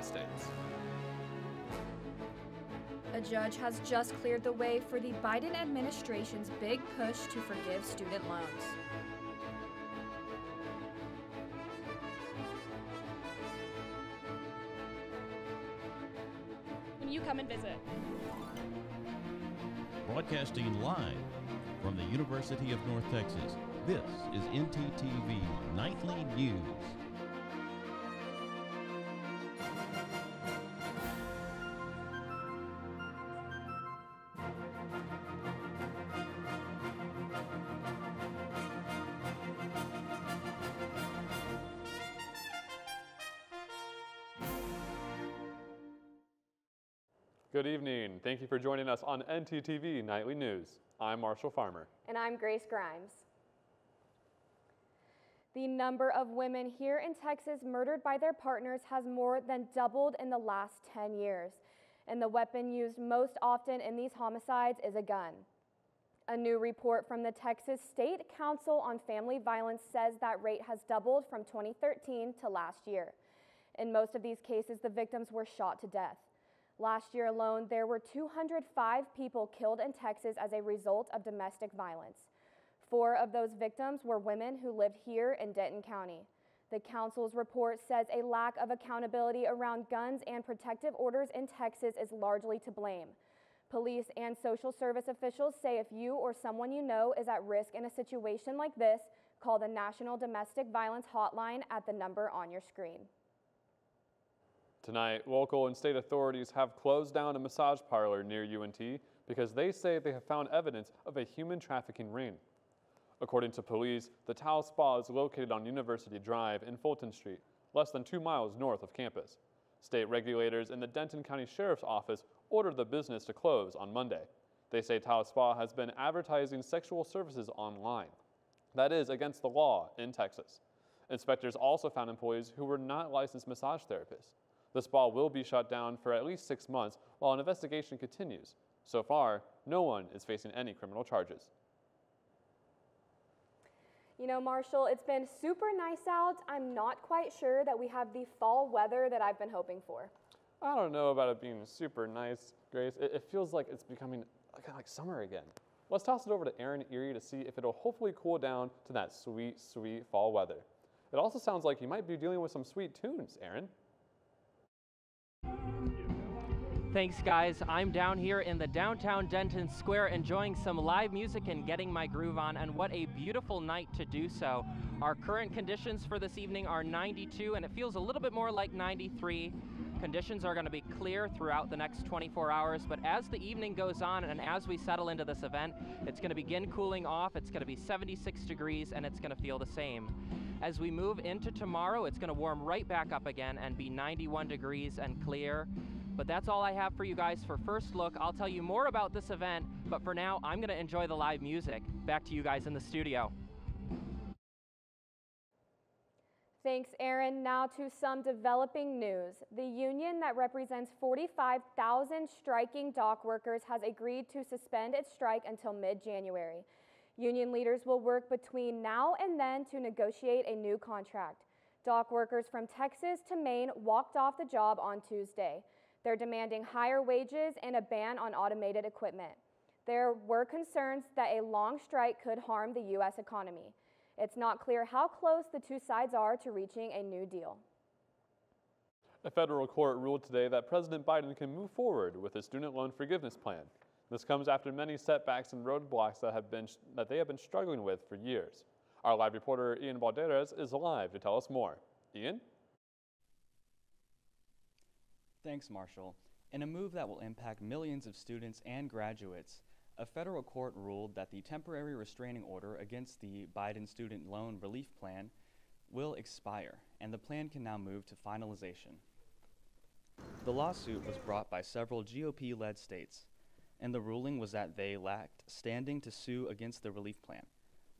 States. A judge has just cleared the way for the Biden administration's big push to forgive student loans. When you come and visit. Broadcasting live from the University of North Texas, this is ntTV Nightly News. Good evening. Thank you for joining us on ntTV Nightly News. I'm Marshall Farmer. And I'm Grace Grimes. The number of women here in Texas murdered by their partners has more than doubled in the last 10 years. And the weapon used most often in these homicides is a gun. A new report from the Texas State Council on Family Violence says that rate has doubled from 2013 to last year. In most of these cases, the victims were shot to death. Last year alone, there were 205 people killed in Texas as a result of domestic violence. 4 of those victims were women who lived here in Denton County. The council's report says a lack of accountability around guns and protective orders in Texas is largely to blame. Police and social service officials say if you or someone you know is at risk in a situation like this, call the National Domestic Violence Hotline at the number on your screen. Tonight, local and state authorities have closed down a massage parlor near UNT because they say they have found evidence of a human trafficking ring. According to police, the Tao Spa is located on University Drive in Fulton Street, less than 2 miles north of campus. State regulators and the Denton County Sheriff's Office ordered the business to close on Monday. They say Tao Spa has been advertising sexual services online. That is against the law in Texas. Inspectors also found employees who were not licensed massage therapists. The spa will be shut down for at least 6 months while an investigation continues. So far, no one is facing any criminal charges. You know, Marshall, it's been super nice out. I'm not quite sure that we have the fall weather that I've been hoping for. I don't know about it being super nice, Grace. It feels like it's becoming kind of like summer again. Let's toss it over to Aaron Erie to see if it'll hopefully cool down to that sweet, sweet fall weather. It also sounds like you might be dealing with some sweet tunes, Aaron. Thanks, guys. I'm down here in the downtown Denton Square enjoying some live music and getting my groove on, and what a beautiful night to do so. Our current conditions for this evening are 92, and it feels a little bit more like 93. Conditions are going to be clear throughout the next 24 hours, but as the evening goes on and as we settle into this event, it's going to begin cooling off. It's going to be 76 degrees, and it's going to feel the same. As we move into tomorrow, it's going to warm right back up again and be 91 degrees and clear. But that's all I have for you guys for First Look. I'll tell you more about this event, but for now, I'm going to enjoy the live music. Back to you guys in the studio. Thanks, Aaron. Now to some developing news. The union that represents 45,000 striking dock workers has agreed to suspend its strike until mid-January. Union leaders will work between now and then to negotiate a new contract. Dock workers from Texas to Maine walked off the job on Tuesday. They're demanding higher wages and a ban on automated equipment. There were concerns that a long strike could harm the U.S. economy. It's not clear how close the two sides are to reaching a new deal. A federal court ruled today that President Biden can move forward with his student loan forgiveness plan. This comes after many setbacks and roadblocks that they have been struggling with for years. Our live reporter Ian Valderas is live to tell us more. Ian? Thanks, Marshall. In a move that will impact millions of students and graduates, a federal court ruled that the temporary restraining order against the Biden student loan relief plan will expire, and the plan can now move to finalization. The lawsuit was brought by several GOP-led states, and the ruling was that they lacked standing to sue against the relief plan.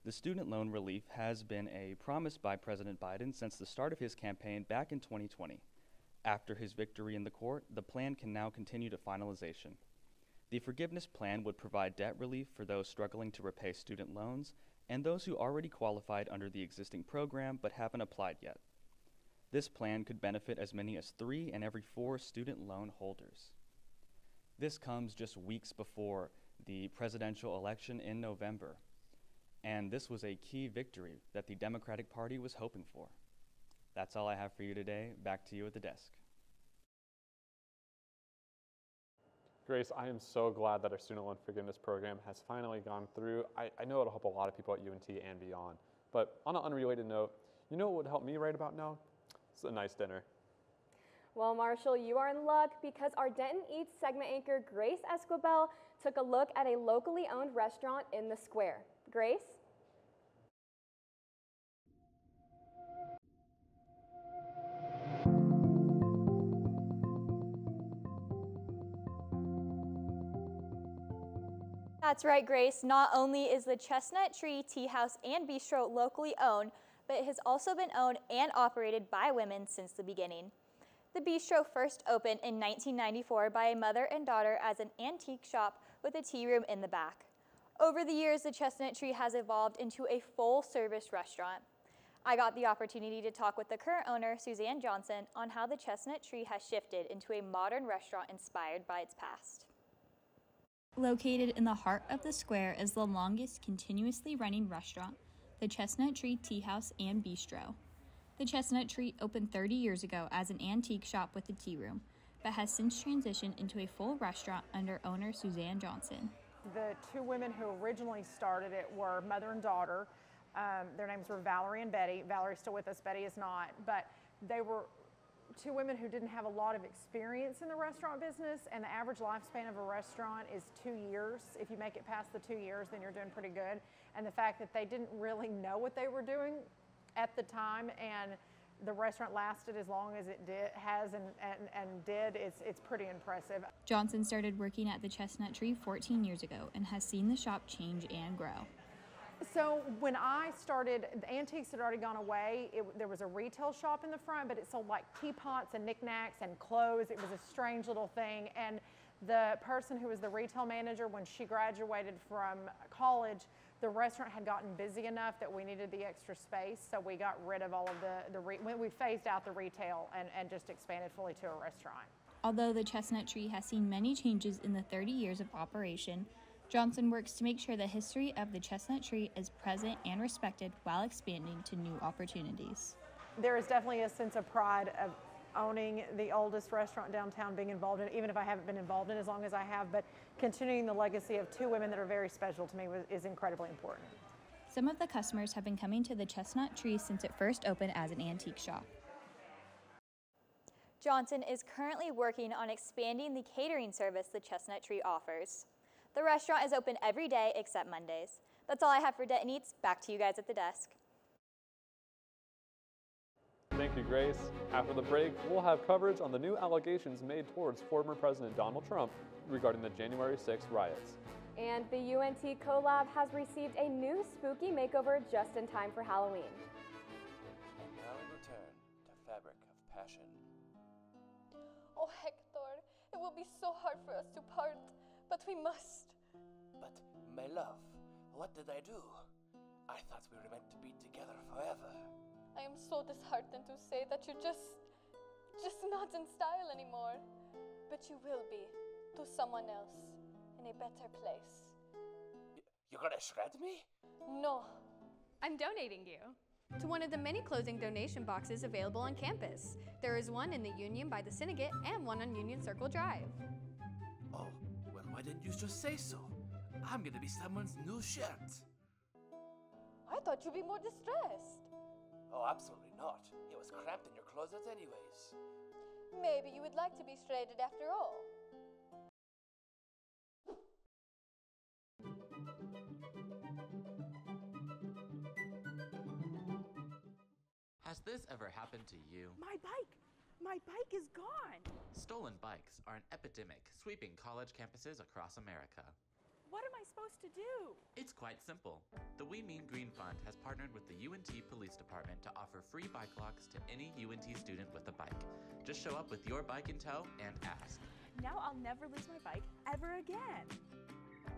The student loan relief has been a promise by President Biden since the start of his campaign back in 2020. After his victory in the court, the plan can now continue to finalization. The forgiveness plan would provide debt relief for those struggling to repay student loans and those who already qualified under the existing program but haven't applied yet. This plan could benefit as many as 3 in every 4 student loan holders. This comes just weeks before the presidential election in November, and this was a key victory that the Democratic Party was hoping for. That's all I have for you today. Back to you at the desk. Grace, I am so glad that our student loan forgiveness program has finally gone through. I know it'll help a lot of people at UNT and beyond. But on an unrelated note, you know what would help me right about now? It's a nice dinner. Well, Marshall, you are in luck because our Denton Eats segment anchor, Grace Esquibel, took a look at a locally owned restaurant in the square. Grace? That's right, Grace. Not only is the Chestnut Tree Tea House and Bistro locally owned, but it has also been owned and operated by women since the beginning. The bistro first opened in 1994 by a mother and daughter as an antique shop with a tea room in the back. Over the years, the Chestnut Tree has evolved into a full-service restaurant. I got the opportunity to talk with the current owner, Suzanne Johnson, on how the Chestnut Tree has shifted into a modern restaurant inspired by its past. Located in the heart of the square is the longest continuously running restaurant, the Chestnut Tree Tea House and Bistro. The Chestnut Tree opened 30 years ago as an antique shop with a tea room, but has since transitioned into a full restaurant under owner Suzanne Johnson. The 2 women who originally started it were mother and daughter. Their names were Valerie and Betty. Valerie's still with us, Betty is not, but they were 2 women who didn't have a lot of experience in the restaurant business, and the average lifespan of a restaurant is 2 years. If you make it past the 2 years, then you're doing pretty good. And the fact that they didn't really know what they were doing at the time, and the restaurant lasted as long as it did, it's pretty impressive. Johnson started working at the Chestnut Tree 14 years ago and has seen the shop change and grow. So when I started, the antiques had already gone away. There was a retail shop in the front, but it sold like teapots and knickknacks and clothes. It was a strange little thing. And the person who was the retail manager, when she graduated from college, the restaurant had gotten busy enough that we needed the extra space. So we got rid of all of we phased out the retail and just expanded fully to a restaurant. Although the Chestnut Tree has seen many changes in the 30 years of operation, Johnson works to make sure the history of the Chestnut Tree is present and respected while expanding to new opportunities. There is definitely a sense of pride of owning the oldest restaurant downtown, being involved in it, even if I haven't been involved in it as long as I have, but continuing the legacy of 2 women that are very special to me is incredibly important. Some of the customers have been coming to the Chestnut Tree since it first opened as an antique shop. Johnson is currently working on expanding the catering service the Chestnut Tree offers. The restaurant is open every day except Mondays. That's all I have for Denton Eats. Back to you guys at the desk. Thank you, Grace. After the break, we'll have coverage on the new allegations made towards former President Donald Trump regarding the January 6th riots. And the UNT CoLab has received a new spooky makeover just in time for Halloween. And now we return to Fabric of Passion. Oh, Hector, it will be so hard for us to part, but we must. But, my love, what did I do? I thought we were meant to be together forever. I am so disheartened to say that you're just not in style anymore. But you will be, to someone else, in a better place. You're gonna shred me? No. I'm donating you to one of the many clothing donation boxes available on campus. There is one in the Union by the Syndicate and one on Union Circle Drive. Oh, well, why didn't you just say so? I'm gonna be someone's new shirt. I thought you'd be more distressed. Oh, absolutely not. It was cramped in your closet anyways. Maybe you would like to be shredded after all. Has this ever happened to you? My bike! My bike is gone! Stolen bikes are an epidemic sweeping college campuses across America. What am I supposed to do? It's quite simple. The We Mean Green Fund has partnered with the UNT Police Department to offer free bike locks to any UNT student with a bike. Just show up with your bike in tow and ask. Now I'll never lose my bike ever again.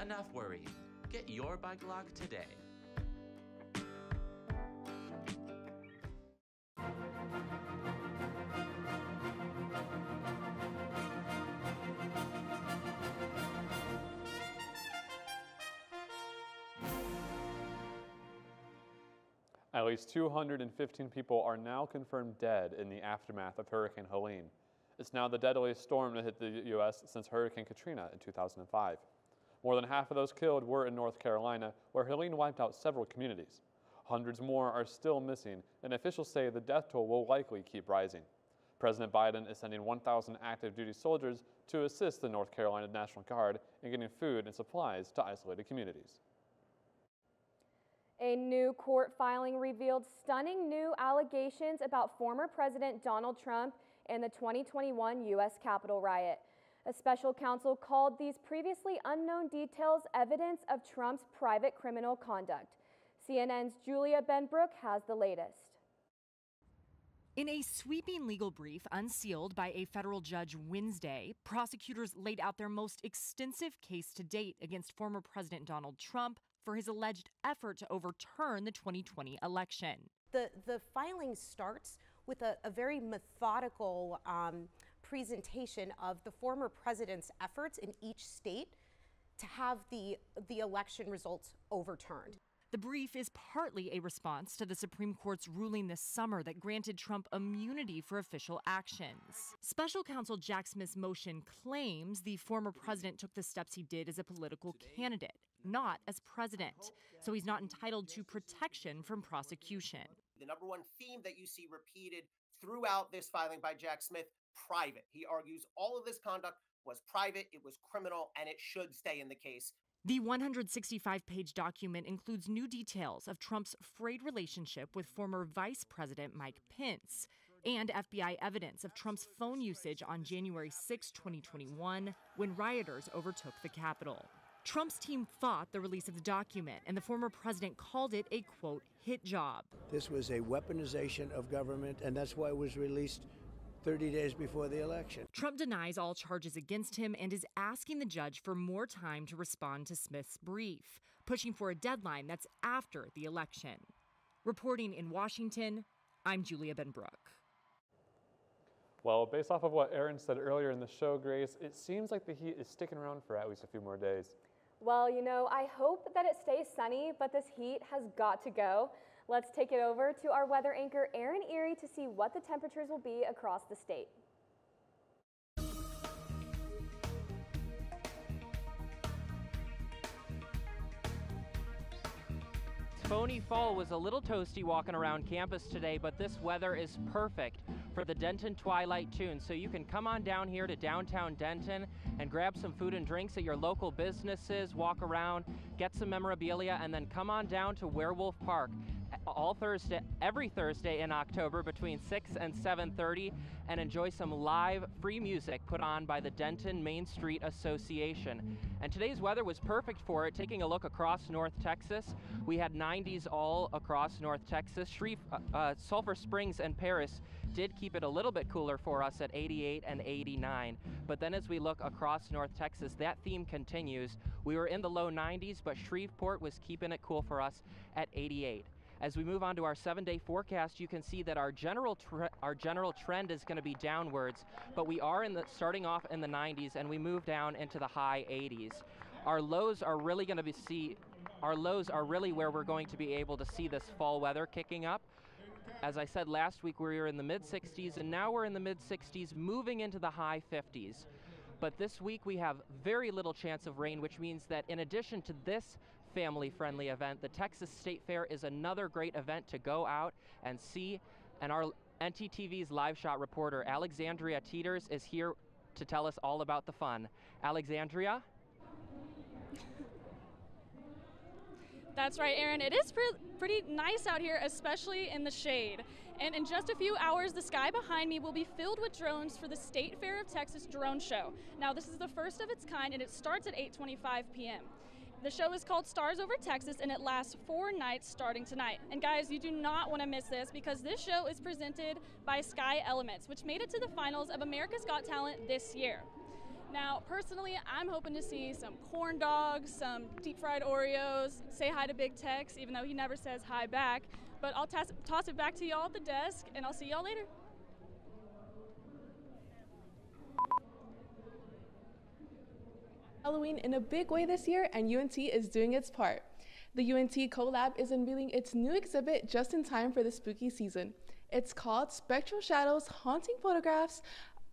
Enough worrying. Get your bike lock today. At least 215 people are now confirmed dead in the aftermath of Hurricane Helene. It's now the deadliest storm to hit the U.S. since Hurricane Katrina in 2005. More than half of those killed were in North Carolina, where Helene wiped out several communities. Hundreds more are still missing, and officials say the death toll will likely keep rising. President Biden is sending 1,000 active duty soldiers to assist the North Carolina National Guard in getting food and supplies to isolated communities. A new court filing revealed stunning new allegations about former President Donald Trump and the 2021 U.S. Capitol riot. A special counsel called these previously unknown details evidence of Trump's private criminal conduct. CNN's Julia Benbrook has the latest. In a sweeping legal brief unsealed by a federal judge Wednesday, prosecutors laid out their most extensive case to date against former President Donald Trump for his alleged effort to overturn the 2020 election. The filing starts with a very methodical presentation of the former president's efforts in each state to have the election results overturned. The brief is partly a response to the Supreme Court's ruling this summer that granted Trump immunity for official actions. Special counsel Jack Smith's motion claims the former president took the steps he did as a political candidate, not as president, so he's not entitled to protection from prosecution. The number one theme that you see repeated throughout this filing by Jack Smith, private. He argues all of this conduct was private, it was criminal, and it should stay in the case. The 165-page document includes new details of Trump's frayed relationship with former Vice President Mike Pence and FBI evidence of Trump's phone usage on January 6, 2021, when rioters overtook the Capitol. Trump's team fought the release of the document, and the former president called it a, quote, hit job. This was a weaponization of government, and that's why it was released 30 days before the election. Trump denies all charges against him and is asking the judge for more time to respond to Smith's brief, pushing for a deadline that's after the election. Reporting in Washington, I'm Julia Benbrook. Well, based off of what Aaron said earlier in the show, Grace, it seems like the heat is sticking around for at least a few more days. Well, you know, I hope that it stays sunny, but this heat has got to go. Let's take it over to our weather anchor, Aaron Erie, to see what the temperatures will be across the state. Phony fall was a little toasty walking around campus today, but this weather is perfect for the Denton Twilight Tune. So you can come on down here to downtown Denton and grab some food and drinks at your local businesses, walk around, get some memorabilia, and then come on down to Werewolf Park every Thursday in October between 6 and 7:30 and enjoy some live free music put on by the Denton Main Street Association. And today's weather was perfect for it. Taking a look across North Texas, we had 90s all across North Texas. Sulphur Springs and Paris did keep it a little bit cooler for us at 88 and 89. But then as we look across North Texas, that theme continues. We were in the low 90s, but Shreveport was keeping it cool for us at 88. As we move on to our 7-day forecast, you can see that our general trend is going to be downwards, but we are starting off in the 90s and we move down into the high 80s. Our lows are really where we're going to be able to see this fall weather kicking up. As I said last week, we were in the mid 60s and now we're in the mid 60s, moving into the high 50s. But this week we have very little chance of rain, which means that in addition to this family-friendly event, the Texas State Fair is another great event to go out and see. And our ntTV's live shot reporter, Alexandria Teeters, is here to tell us all about the fun. Alexandria? That's right, Aaron. It is pretty nice out here, especially in the shade. And in just a few hours, the sky behind me will be filled with drones for the State Fair of Texas Drone Show. Now, this is the first of its kind, and it starts at 8:25 p.m. The show is called Stars Over Texas, and it lasts 4 nights starting tonight. And guys, you do not want to miss this because this show is presented by Sky Elements, which made it to the finals of America's Got Talent this year. Now, personally, I'm hoping to see some corn dogs, some deep fried Oreos, say hi to Big Tex, even though he never says hi back. But I'll toss it back to y'all at the desk, and I'll see y'all later. Halloween in a big way this year, and UNT is doing its part. The UNT CoLab is unveiling its new exhibit just in time for the spooky season. It's called Spectral Shadows Haunting Photographs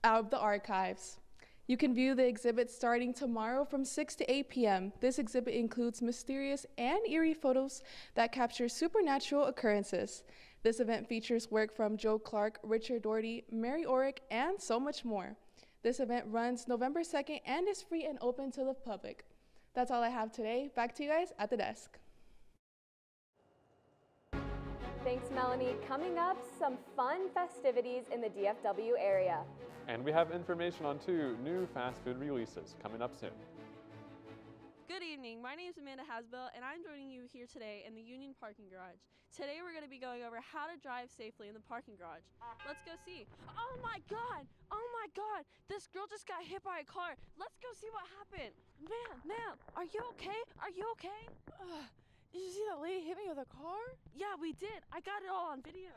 Out of the Archives. You can view the exhibit starting tomorrow from 6 to 8 p.m. This exhibit includes mysterious and eerie photos that capture supernatural occurrences. This event features work from Joe Clark, Richard Doherty, Mary Orick, and so much more. This event runs November 2nd and is free and open to the public. That's all I have today. Back to you guys at the desk. Thanks, Melanie. Coming up, some fun festivities in the DFW area. And we have information on 2 new fast food releases coming up soon. Good evening, my name is Amanda Hasbell and I'm joining you here today in the Union Parking Garage. Today we're going to be going over how to drive safely in the parking garage. Let's go see. Oh my god! Oh my god! This girl just got hit by a car. Let's go see what happened. Ma'am, are you okay? Are you okay? Did you see that lady hit me with a car? Yeah, we did. I got it all on video.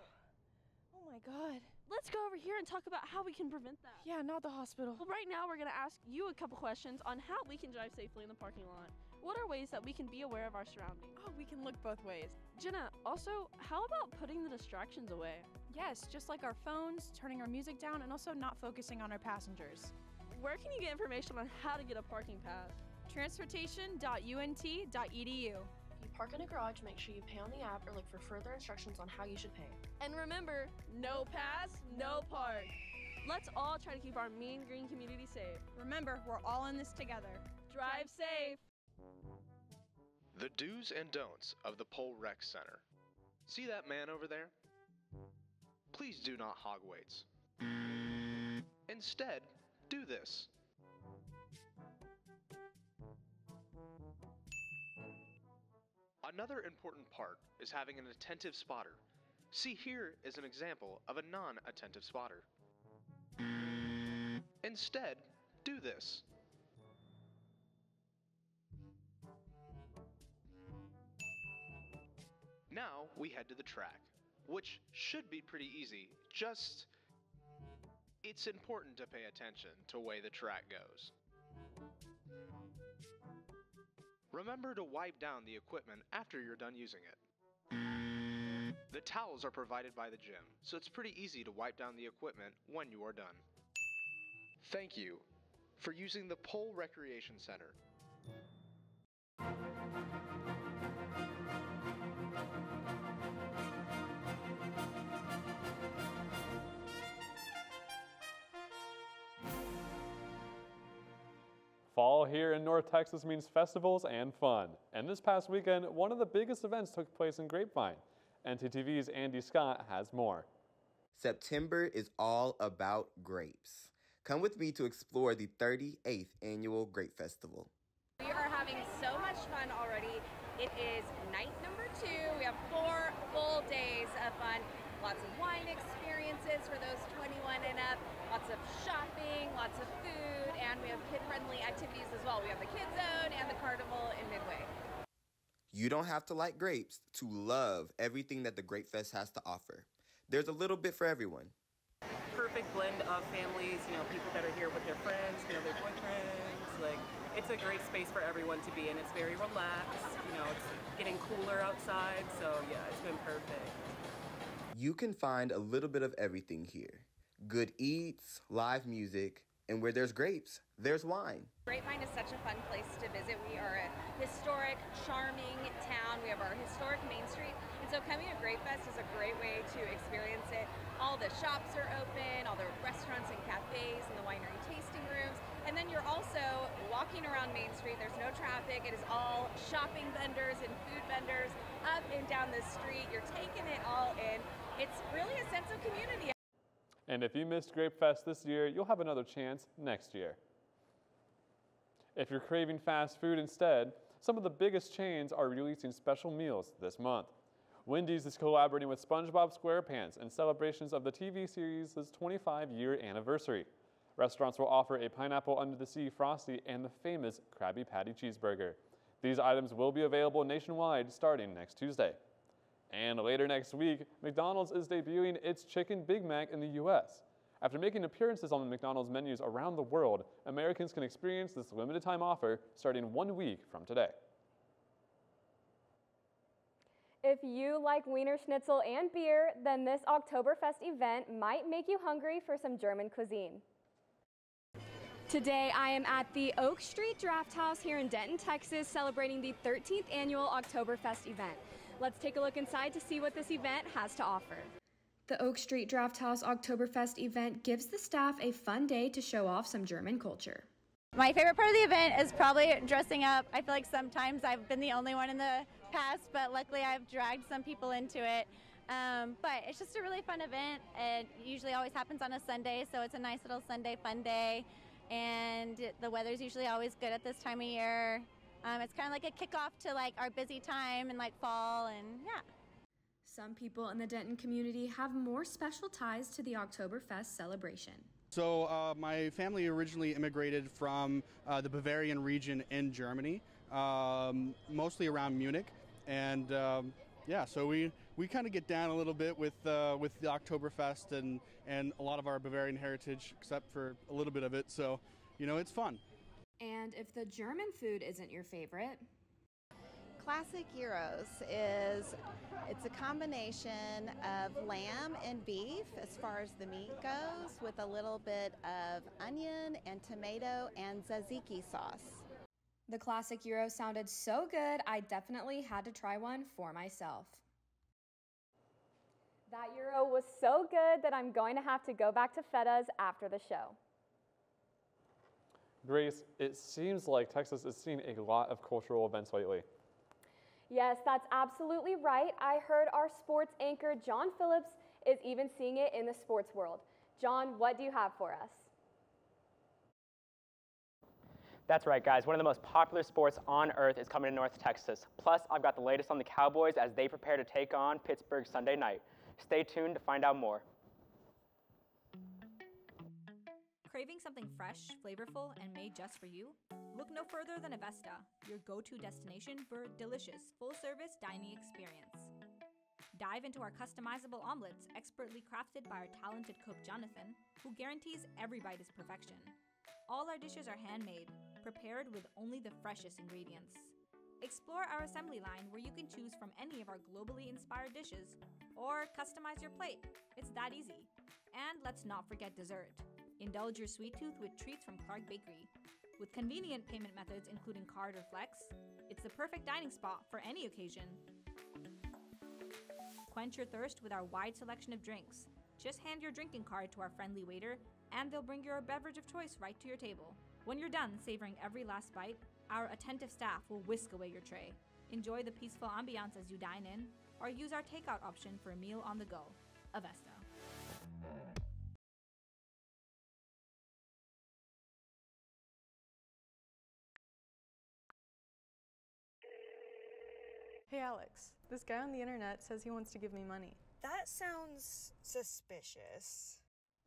Oh my god. Let's go over here and talk about how we can prevent that. Yeah, not the hospital. Well, right now we're going to ask you a couple questions on how we can drive safely in the parking lot. What are ways that we can be aware of our surroundings? Oh, we can look both ways. Jenna, also, how about putting the distractions away? Yes, just like our phones, turning our music down, and also not focusing on our passengers. Where can you get information on how to get a parking pass? Transportation.unt.edu. If you park in a garage, make sure you pay on the app or look for further instructions on how you should pay. And remember, no pass, no park. Let's all try to keep our mean green community safe. Remember, we're all in this together. Drive safe. The do's and don'ts of the Pole Rec Center. See that man over there? Please do not hog weights. Instead, do this. Another important part is having an attentive spotter. See, here is an example of a non-attentive spotter. Instead, do this. Now we head to the track, which should be pretty easy, just it's important to pay attention to the way the track goes. Remember to wipe down the equipment after you're done using it. The towels are provided by the gym, so it's pretty easy to wipe down the equipment when you are done. Thank you for using the Pole Recreation Center. Fall here in North Texas means festivals and fun. And this past weekend, one of the biggest events took place in Grapevine. ntTV's Andy Scott has more. September is all about grapes. Come with me to explore the 38th Annual Grape Festival. We are having so much fun already. It is night number 2. We have 4 full days of fun. Lots of wine experiences for those 21 and up. Lots of shopping, lots of food, and we have kid-friendly activities as well. We have the Kids Zone and the Carnival in Midway. You don't have to like grapes to love everything that the Grape Fest has to offer. There's a little bit for everyone. Perfect blend of families, people that are here with their friends, their boyfriends. It's a great space for everyone to be in. It's very relaxed. It's getting cooler outside, so yeah, it's been perfect. You can find a little bit of everything here. Good eats, live music, and where there's grapes, there's wine. Grapevine is such a fun place to visit. We are a historic, charming town. We have our historic Main Street. And so coming to Grape Fest is a great way to experience it. All the shops are open, all the restaurants and cafes and the winery tasting rooms. And then you're also walking around Main Street. There's no traffic. It is all shopping vendors and food vendors up and down the street. You're taking it all in. It's really a sense of community. And if you missed Grape Fest this year, you'll have another chance next year. If you're craving fast food instead, some of the biggest chains are releasing special meals this month. Wendy's is collaborating with SpongeBob SquarePants in celebrations of the TV series' 25-year anniversary. Restaurants will offer a pineapple under the sea Frosty and the famous Krabby Patty cheeseburger. These items will be available nationwide starting next Tuesday. And later next week, McDonald's is debuting its Chicken Big Mac in the U.S. After making appearances on the McDonald's menus around the world, Americans can experience this limited time offer starting 1 week from today. If you like Wiener Schnitzel and beer, then this Oktoberfest event might make you hungry for some German cuisine. Today I am at the Oak Street Draft House here in Denton, Texas, celebrating the 13th annual Oktoberfest event. Let's take a look inside to see what this event has to offer. The Oak Street Draft House Oktoberfest event gives the staff a fun day to show off some German culture. My favorite part of the event is probably dressing up. I feel like sometimes I've been the only one in the past, but luckily I've dragged some people into it. But it's just a really fun event. It usually always happens on a Sunday, so it's a nice little Sunday fun day. And the weather's usually always good at this time of year. It's kind of like a kickoff to like our busy time in like fall, and yeah. Some people in the Denton community have more special ties to the Oktoberfest celebration. So my family originally immigrated from the Bavarian region in Germany, mostly around Munich, and yeah, so we kind of get down a little bit with the Oktoberfest and a lot of our Bavarian heritage, except for a little bit of it. So, you know, it's fun. And if the German food isn't your favorite, Classic Gyros it's a combination of lamb and beef as far as the meat goes, with a little bit of onion and tomato and tzatziki sauce. the classic gyro sounded so good, I definitely had to try one for myself. That gyro was so good that I'm going to have to go back to Fetta's after the show. Grace, it seems like Texas is seeing a lot of cultural events lately. Yes, that's absolutely right. I heard our sports anchor, John Phillips, is even seeing it in the sports world. John, what do you have for us? That's right, guys. One of the most popular sports on earth is coming to North Texas. Plus, I've got the latest on the Cowboys as they prepare to take on Pittsburgh Sunday night. Stay tuned to find out more. Craving something fresh, flavorful, and made just for you? Look no further than Avesta, your go-to destination for a delicious, full-service dining experience. Dive into our customizable omelets, expertly crafted by our talented cook Jonathan, who guarantees every bite is perfection. All our dishes are handmade, prepared with only the freshest ingredients. Explore our assembly line where you can choose from any of our globally inspired dishes, or customize your plate. It's that easy. And let's not forget dessert. Indulge your sweet tooth with treats from Clark Bakery. With convenient payment methods including card or flex, it's the perfect dining spot for any occasion. Quench your thirst with our wide selection of drinks. Just hand your drinking card to our friendly waiter, and they'll bring your beverage of choice right to your table. When you're done savoring every last bite, our attentive staff will whisk away your tray. Enjoy the peaceful ambiance as you dine in, or use our takeout option for a meal on the go. Avesta. Hey Alex, this guy on the internet says he wants to give me money. That sounds suspicious.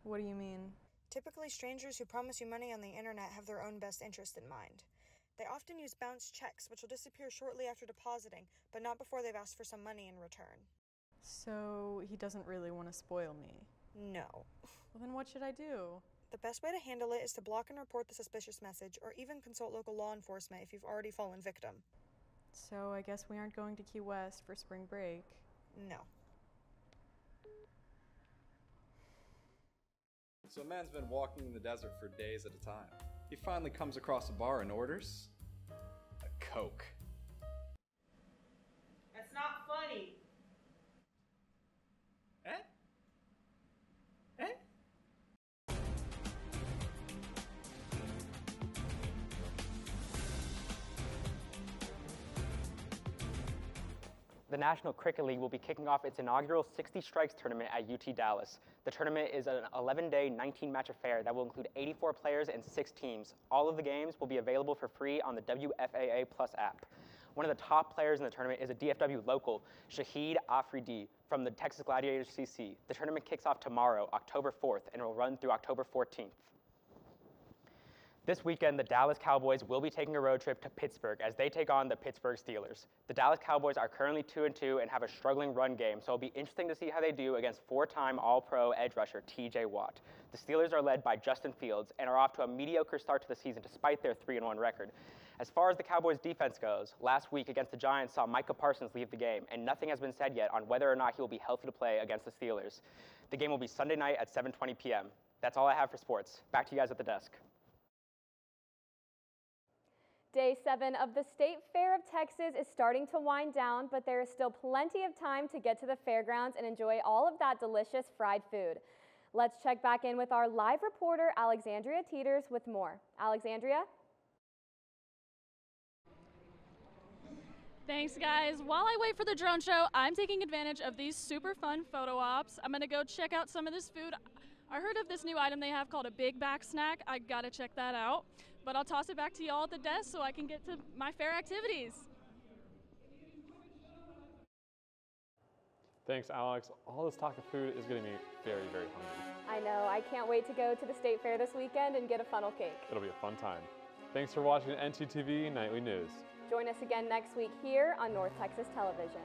What do you mean? Typically, strangers who promise you money on the internet have their own best interest in mind. They often use bounced checks, which will disappear shortly after depositing, but not before they've asked for some money in return. So he doesn't really want to spoil me? No. Well, then what should I do? The best way to handle it is to block and report the suspicious message, or even consult local law enforcement if you've already fallen victim. So I guess we aren't going to Key West for spring break. No. So a man's been walking in the desert for days at a time. He finally comes across a bar and orders a Coke. That's not funny. Eh? The National Cricket League will be kicking off its inaugural 60 Strikes tournament at UT Dallas. The tournament is an 11-day, 19-match affair that will include 84 players and 6 teams. All of the games will be available for free on the WFAA Plus app. One of the top players in the tournament is a DFW local, Shahid Afridi, from the Texas Gladiators CC. The tournament kicks off tomorrow, October 4th, and will run through October 14th. This weekend, the Dallas Cowboys will be taking a road trip to Pittsburgh as they take on the Pittsburgh Steelers. The Dallas Cowboys are currently 2-2 and have a struggling run game, so it'll be interesting to see how they do against four-time All-Pro edge rusher TJ Watt. The Steelers are led by Justin Fields and are off to a mediocre start to the season despite their 3-1 record. As far as the Cowboys' defense goes, last week against the Giants saw Micah Parsons leave the game, and nothing has been said yet on whether or not he will be healthy to play against the Steelers. The game will be Sunday night at 7:20 p.m. That's all I have for sports. Back to you guys at the desk. Day 7 of the State Fair of Texas is starting to wind down, but there is still plenty of time to get to the fairgrounds and enjoy all of that delicious fried food. Let's check back in with our live reporter, Alexandria Teeters, with more. Alexandria? Thanks, guys. While I wait for the drone show, I'm taking advantage of these super fun photo ops. I'm gonna go check out some of this food. I heard of this new item they have called a Big Back Snack. I gotta check that out. But I'll toss it back to y'all at the desk so I can get to my fair activities. Thanks, Alex. All this talk of food is getting me very, very hungry. I know. I can't wait to go to the State Fair this weekend and get a funnel cake. It'll be a fun time. Thanks for watching ntTV Nightly News. Join us again next week here on North Texas Television.